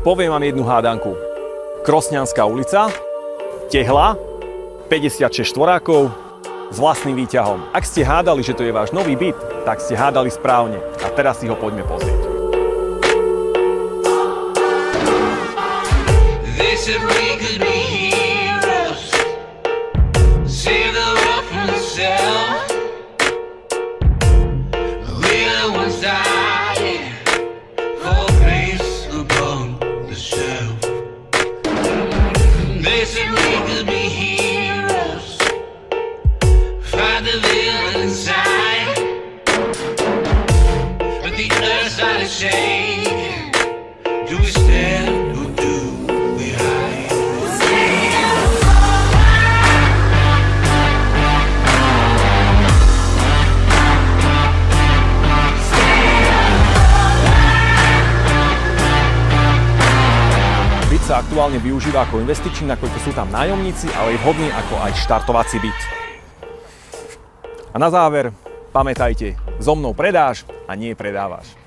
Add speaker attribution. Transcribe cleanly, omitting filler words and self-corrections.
Speaker 1: Poviem vám jednu hádanku. Krosňanská ulica, tehla, 56 štvorákov s vlastným výťahom. Ak ste hádali, že to je váš nový byt, tak ste hádali správne. A teraz si ho poďme pozrieť.
Speaker 2: Do we stand or do we hide?
Speaker 1: Byt sa aktuálne využíva ako investičný, nakoľko sú tam nájomníci, ale je vhodný ako aj štartovací byt. A na záver, pamätajte, so mnou predáš a nie predávaš.